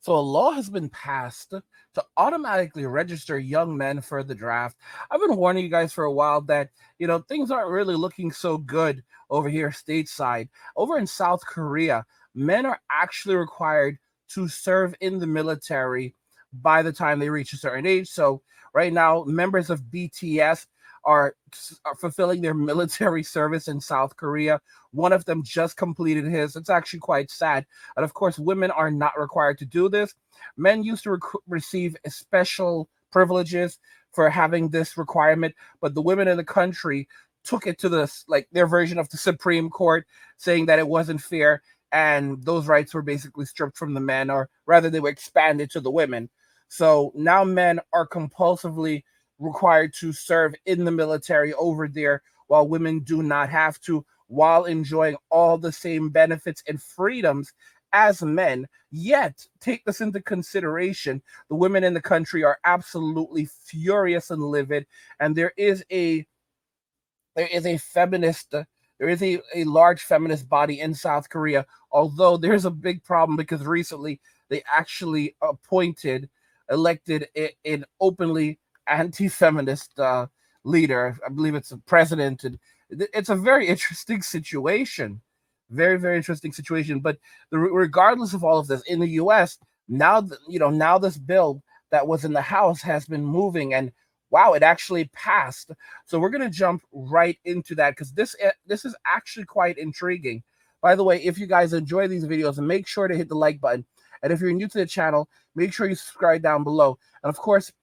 So a law has been passed to automatically register young men for the draft. I've been warning you guys for a while that, things aren't really looking so good over here stateside. Over in South Korea, men are actually required to serve in the military by the time they reach a certain age. So right now, members of BTS are fulfilling their military service in South Korea. One of them just completed his. It's actually quite sad. And of course, women are not required to do this. Men used to receive special privileges for having this requirement, but the women in the country took it to their version of the Supreme Court, saying that it wasn't fair and those rights were basically stripped from the men, or rather, they were expanded to the women. So now men are compulsively required to serve in the military over there, while women do not have to, while enjoying all the same benefits and freedoms as men. Yet, take this into consideration, the women in the country are absolutely furious and livid, and there is a feminist there is a large feminist body in South Korea, although there's a big problem because recently they actually elected an openly anti-feminist leader. I believe it's a president, and it's a very interesting situation. Very, very interesting situation. But regardless of all of this, in the U.S. now, now this bill that was in the House has been moving, and wow, it actually passed. So we're gonna jump right into that because this is actually quite intriguing. By the way, if you guys enjoy these videos, make sure to hit the like button. And if you're new to the channel, make sure you subscribe down below. And of course,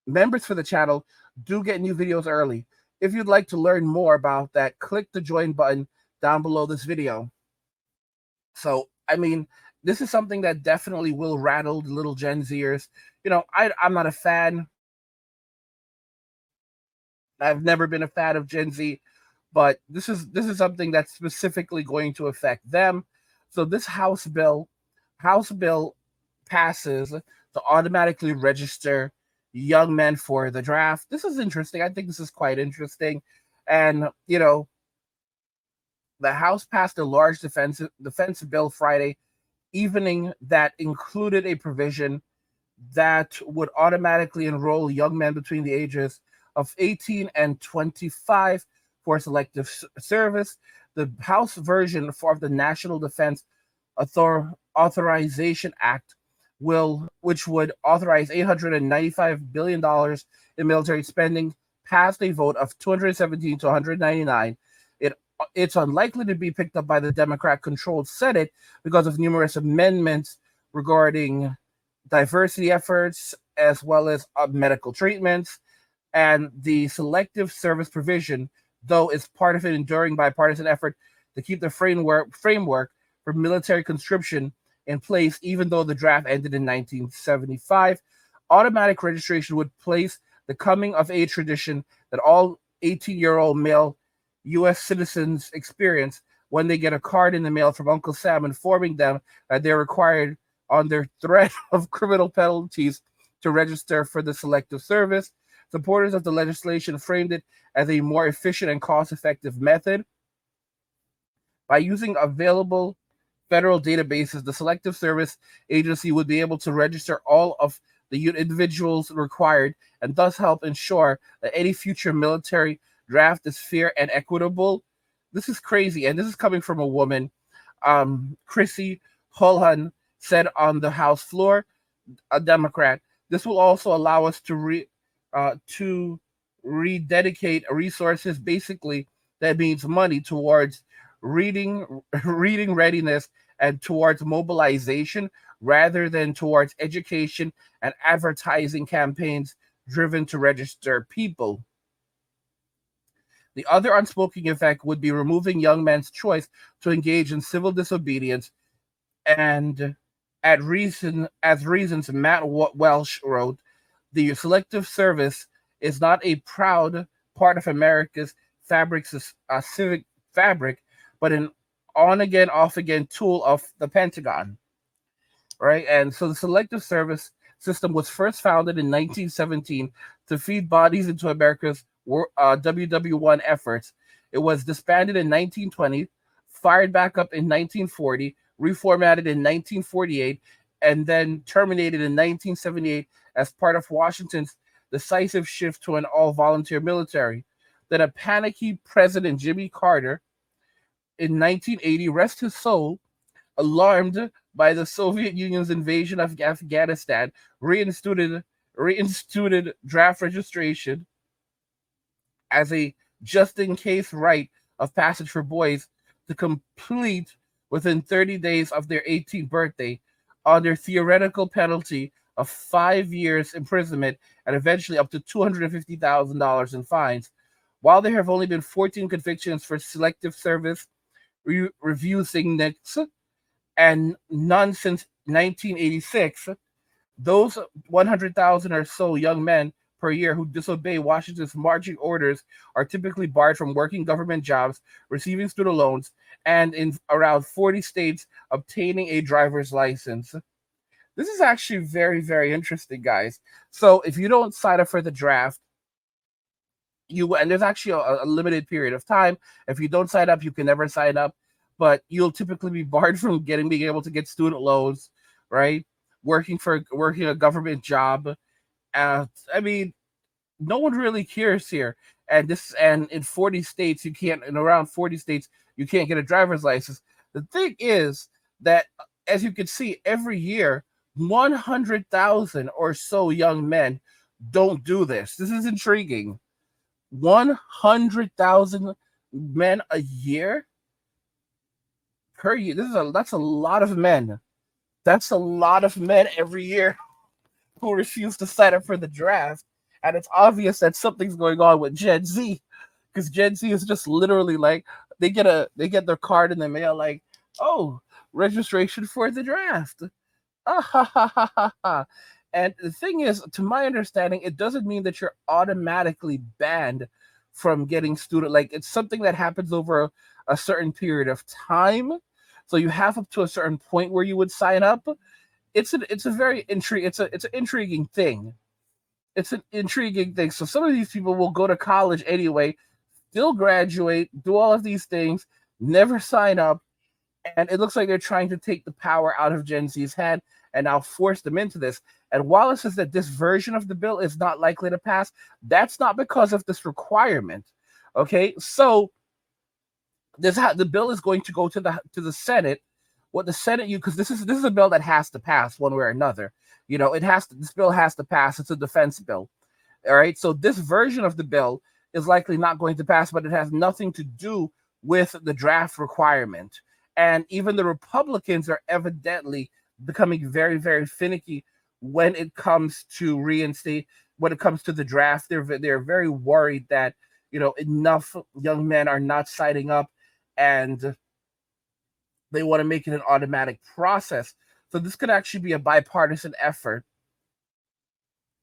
members for the channel do get new videos early. If you'd like to learn more about that, click the join button down below this video. So, I mean, this is something that definitely will rattle the little Gen Zers. I'm not a fan. I've never been a fan of Gen Z, but this is something that's specifically going to affect them. So this House bill passes to automatically register young men for the draft. This is interesting. I think this is quite interesting. And, the House passed a large defense bill Friday evening that included a provision that would automatically enroll young men between the ages of 18 and 25 for selective service. The House version of the National Defense Authorization Act which would authorize $895 billion in military spending, passed a vote of 217 to 199. It's unlikely to be picked up by the Democrat-controlled Senate because of numerous amendments regarding diversity efforts as well as medical treatments. And the selective service provision, though, is part of an enduring bipartisan effort to keep the framework for military conscription in place, even though the draft ended in 1975. Automatic registration would place the coming of age tradition that all 18-year-old male U.S. citizens experience when they get a card in the mail from Uncle Sam informing them that they're required, on their threat of criminal penalties, to register for the selective service. Supporters of the legislation framed it as a more efficient and cost-effective method. By using available federal databases, the Selective Service Agency would be able to register all of the individuals required and thus help ensure that any future military draft is fair and equitable. This is crazy, and this is coming from a woman. Chrissy Holhan said on the House floor, a Democrat. This will also allow us to rededicate resources. Basically, that means money towards reading readiness and towards mobilization rather than towards education and advertising campaigns driven to register people. The other unspoken effect would be removing young men's choice to engage in civil disobedience, and as reasons Matt Welsh wrote, the selective service is not a proud part of America's civic fabric, but an on again, off again tool of the Pentagon. Right? And so the selective service system was first founded in 1917 to feed bodies into America's WW1 efforts. It was disbanded in 1920, fired back up in 1940, reformatted in 1948, and then terminated in 1978 as part of Washington's decisive shift to an all volunteer military. Then a panicky President Jimmy Carter in 1980, rest his soul, alarmed by the Soviet Union's invasion of Afghanistan, reinstituted draft registration as a just in case rite of passage for boys to complete within 30 days of their 18th birthday under theoretical penalty of 5 years imprisonment and eventually up to $250,000 in fines. While there have only been 14 convictions for selective service review signets and none since 1986, those 100,000 or so young men per year who disobey Washington's marching orders are typically barred from working government jobs, receiving student loans, and in around 40 states, obtaining a driver's license. This is actually very, very interesting, guys. So if you don't sign up for the draft, and there's actually a limited period of time. If you don't sign up, you can never sign up, but you'll typically be barred from being able to get student loans, right? Working a government job. I mean, no one really cares here. And in 40 states, you can't. In around 40 states, you can't get a driver's license. The thing is that, as you can see, every year, 100,000 or so young men don't do this. This is intriguing. 100,000 men a year per year. That's a lot of men. That's a lot of men every year who refuse to sign up for the draft. And it's obvious that something's going on with Gen Z, because Gen Z is just literally like they get their card in the mail like, oh, registration for the draft. Ah, ha, ha, ha, ha, ha. And the thing is, to my understanding, it doesn't mean that you're automatically banned from getting student. Like, it's something that happens over a certain period of time. So you have up to a certain point where you would sign up. It's a very it's an intriguing thing. It's an intriguing thing. So some of these people will go to college anyway, still graduate, do all of these things, never sign up, and it looks like they're trying to take the power out of Gen Z's head and now force them into this. And while it says that this version of the bill is not likely to pass, that's not because of this requirement. Okay, so the bill is going to go to the Senate. What the Senate because this is a bill that has to pass one way or another. This bill has to pass. It's a defense bill. All right, so this version of the bill is likely not going to pass, but it has nothing to do with the draft requirement. And even the Republicans are evidently becoming very, very finicky when it comes to when it comes to the draft. They're very worried that enough young men are not signing up, and they want to make it an automatic process. So this could actually be a bipartisan effort.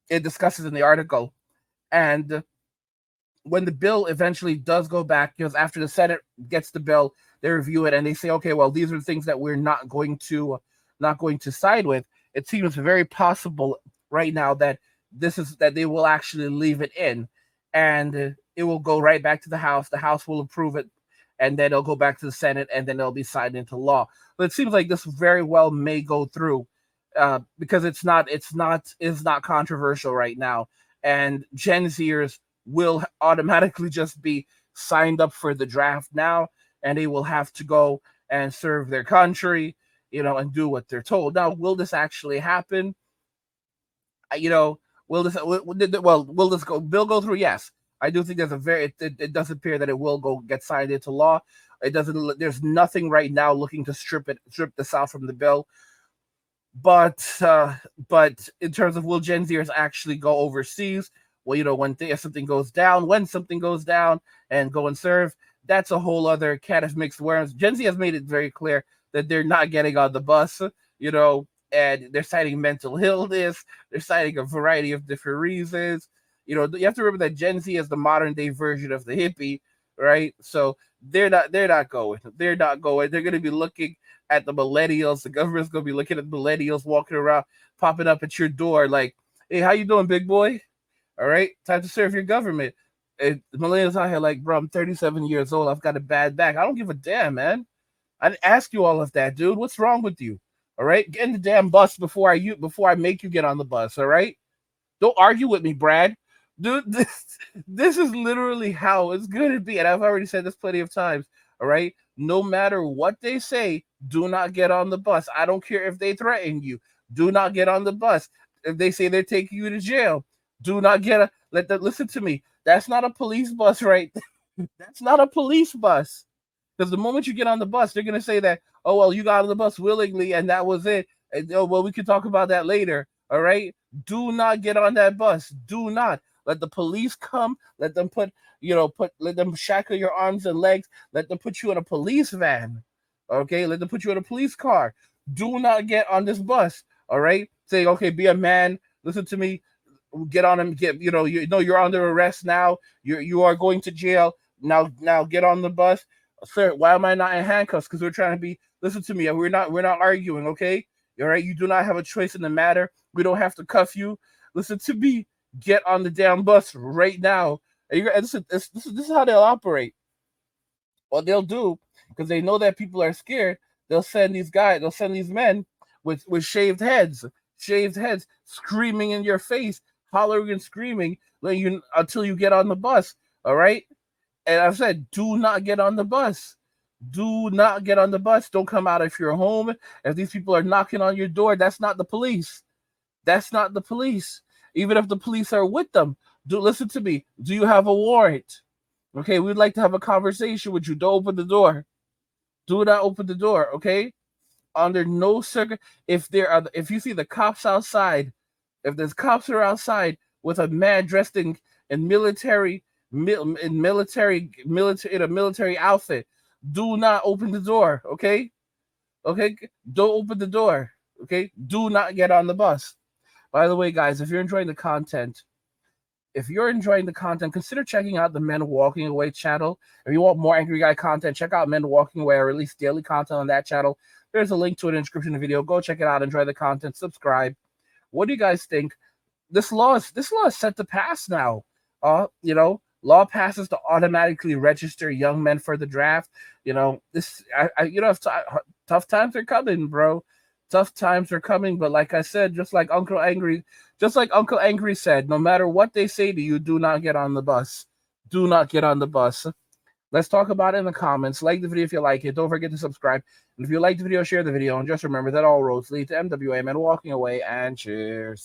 It discusses in the article, and when the bill eventually does go back, because after the Senate gets the bill, they review it and they say, okay, well, these are the things that we're not going to side with. It seems very possible right now that they will actually leave it in, and it will go right back to the House. The House will approve it, and then it'll go back to the Senate, and then it'll be signed into law. But it seems like this very well may go through, because it's not controversial right now, and Gen Zers will automatically just be signed up for the draft now, and they will have to go and serve their country, and do what they're told. Now, will this actually happen? Will this bill go through? Yes. I do think it does appear that it will go get signed into law. It doesn't. There's nothing right now looking to strip this out from the bill. But in terms of will Gen Zers actually go overseas? Well, if something goes down, and go and serve, that's a whole other cat of mixed worms. Gen Z has made it very clear that they're not getting on the bus, and they're citing mental illness. They're citing a variety of different reasons. You have to remember that Gen Z is the modern day version of the hippie, right? So they're not going. They're not going. They're going to be looking at the millennials. The government's going to be looking at millennials walking around, popping up at your door like, hey, how you doing, big boy? All right, time to serve your government. And the millennials out here like, bro, I'm 37 years old. I've got a bad back. I don't give a damn, man. I didn't ask you all of that, dude. What's wrong with you? All right, get in the damn bus before I make you get on the bus. All right, don't argue with me, Brad. Dude, this is literally how it's gonna be, and I've already said this plenty of times. All right, no matter what they say, do not get on the bus. I don't care if they threaten you. Do not get on the bus. If they say they're taking you to jail, do not get a. Let them listen to me. That's not a police bus, right? That's not a police bus. Because the moment you get on the bus, they're gonna say that, oh well, you got on the bus willingly, and that was it. And oh well, we can talk about that later. All right. Do not get on that bus. Do not let the police come. Let them let them shackle your arms and legs. Let them put you in a police van. Okay. Let them put you in a police car. Do not get on this bus. All right. Say, okay, be a man. Listen to me. Get on and get. You're under arrest now. You are going to jail now. Now get on the bus, sir. Why am I not in handcuffs? Because we're trying to be. Listen to me. We're not arguing. Okay. All right. You do not have a choice in the matter. We don't have to cuff you. Listen to me. Get on the damn bus right now. And this is how they'll operate. What they'll do, because they know that people are scared, they'll send these men with shaved heads, screaming in your face, hollering and screaming until you get on the bus. All right. And I've said, do not get on the bus. Do not get on the bus. Don't come out if you're home. If these people are knocking on your door, that's not the police. That's not the police. Even if the police are with them, do listen to me. Do you have a warrant? Okay, we'd like to have a conversation with you. Don't open the door. Do not open the door. Okay. Under no circuit, if you see the cops outside, if there's cops are outside with a man dressed in in a military outfit, do not open the door. Okay. Okay. Don't open the door. Okay. Do not get on the bus. By the way, guys, if you're enjoying the content, consider checking out the Men Walking Away channel. If you want more Angry Guy content, check out Men Walking Away. I release daily content on that channel. There's a link to it in the description of the video. Go check it out. Enjoy the content. Subscribe. What do you guys think? This law is set to pass now. Law passes to automatically register young men for the draft. Tough times are coming, bro. Tough times are coming, but like I said, just like Uncle Angry said, no matter what they say to you, do not get on the bus. Do not get on the bus. Let's talk about it in the comments. Like the video if you like it. Don't forget to subscribe. And if you like the video, share the video. And just remember that all roads lead to MWA Men Walking Away. And cheers.